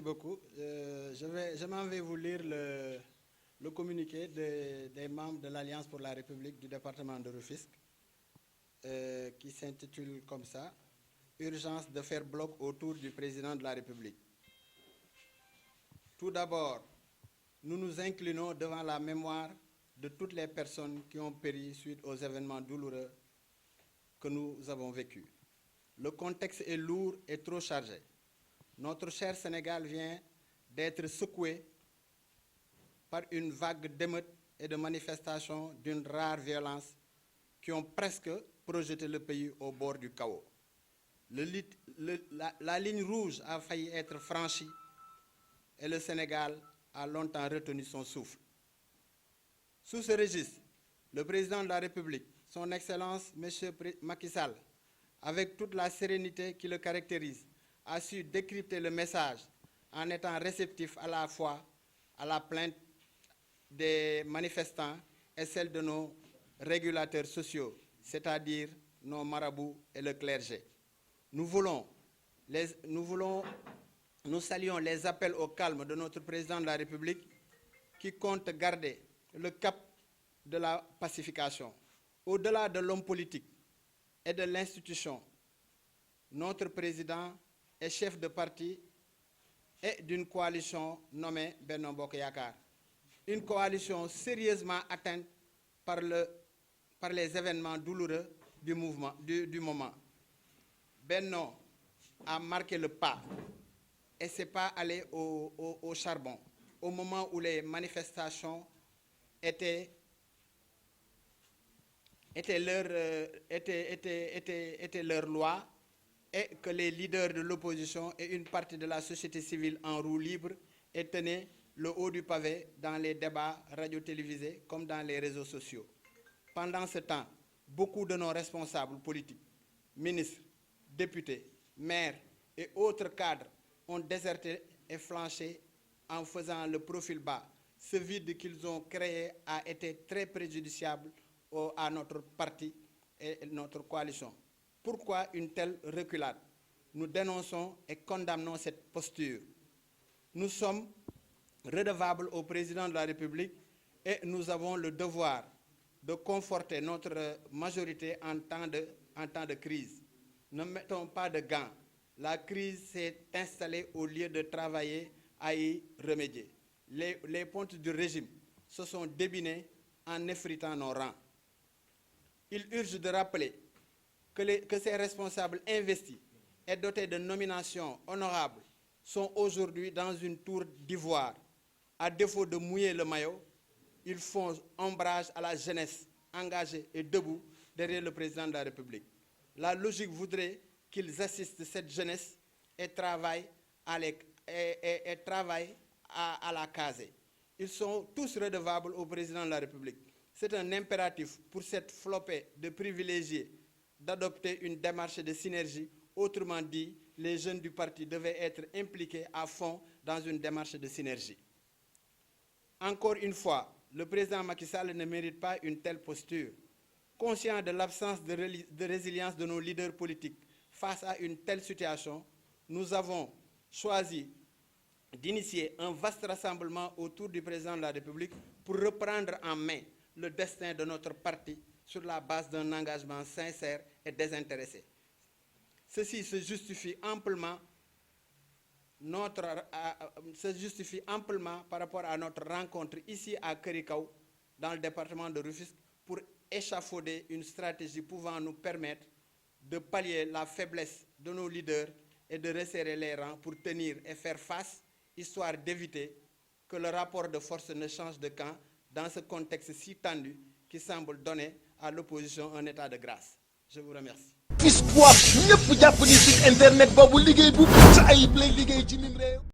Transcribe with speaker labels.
Speaker 1: Merci beaucoup. Je m'en vais vous lire le communiqué des membres de l'Alliance pour la République du département de Rufisque, qui s'intitule comme ça: Urgence de faire bloc autour du président de la République. Tout d'abord, nous nous inclinons devant la mémoire de toutes les personnes qui ont péri suite aux événements douloureux que nous avons vécus. Le contexte est lourd et trop chargé. Notre cher Sénégal vient d'être secoué par une vague d'émeutes et de manifestations d'une rare violence qui ont presque projeté le pays au bord du chaos. La ligne rouge a failli être franchie et le Sénégal a longtemps retenu son souffle. Sous ce registre, le président de la République, son Excellence M. Macky Sall, avec toute la sérénité qui le caractérise, a su décrypter le message en étant réceptif à la fois à la plainte des manifestants et celle de nos régulateurs sociaux, c'est-à-dire nos marabouts et le clergé. Nous saluons les appels au calme de notre président de la République qui compte garder le cap de la pacification. Au-delà de l'homme politique et de l'institution, notre président est chef de parti et d'une coalition nommée Benno Bokk Yakaar. Une coalition sérieusement atteinte par les événements douloureux du moment. Benno a marqué le pas et s'est pas allé au charbon au moment où les manifestations étaient leur loi et que les leaders de l'opposition et une partie de la société civile en roue libre tenaient le haut du pavé dans les débats radio-télévisés comme dans les réseaux sociaux. Pendant ce temps, beaucoup de nos responsables politiques, ministres, députés, maires et autres cadres ont déserté et flanché en faisant le profil bas. Ce vide qu'ils ont créé a été très préjudiciable à notre parti et notre coalition. Pourquoi une telle reculade? Nous dénonçons et condamnons cette posture. Nous sommes redevables au président de la République et nous avons le devoir de conforter notre majorité en temps de crise. Ne mettons pas de gants. La crise s'est installée au lieu de travailler à y remédier. Les pontes du régime se sont débinés en effritant nos rangs. Il urge de rappeler que ces responsables investis et dotés de nominations honorables sont aujourd'hui dans une tour d'ivoire. À défaut de mouiller le maillot, ils font ombrage à la jeunesse engagée et debout derrière le président de la République. La logique voudrait qu'ils assistent cette jeunesse et travaillent à la caser. Ils sont tous redevables au président de la République. C'est un impératif pour cette flopée de privilégiés d'adopter une démarche de synergie. Autrement dit, les jeunes du parti devaient être impliqués à fond dans une démarche de synergie. Encore une fois, le président Macky Sall ne mérite pas une telle posture. Conscient de l'absence de résilience de nos leaders politiques face à une telle situation, nous avons choisi d'initier un vaste rassemblement autour du président de la République pour reprendre en main le destin de notre parti sur la base d'un engagement sincère et désintéressé. Ceci se justifie amplement par rapport à notre rencontre ici à Kérikaw, dans le département de Rufisque, pour échafauder une stratégie pouvant nous permettre de pallier la faiblesse de nos leaders et de resserrer les rangs pour tenir et faire face, histoire d'éviter que le rapport de force ne change de camp dans ce contexte si tendu qui semble donner à l'opposition un état de grâce. Je vous remercie.
Speaker 2: Fils Poif ñëpp jàpp ni site internet boobu liggéey bu sa ayib lay liggéey ci mim réew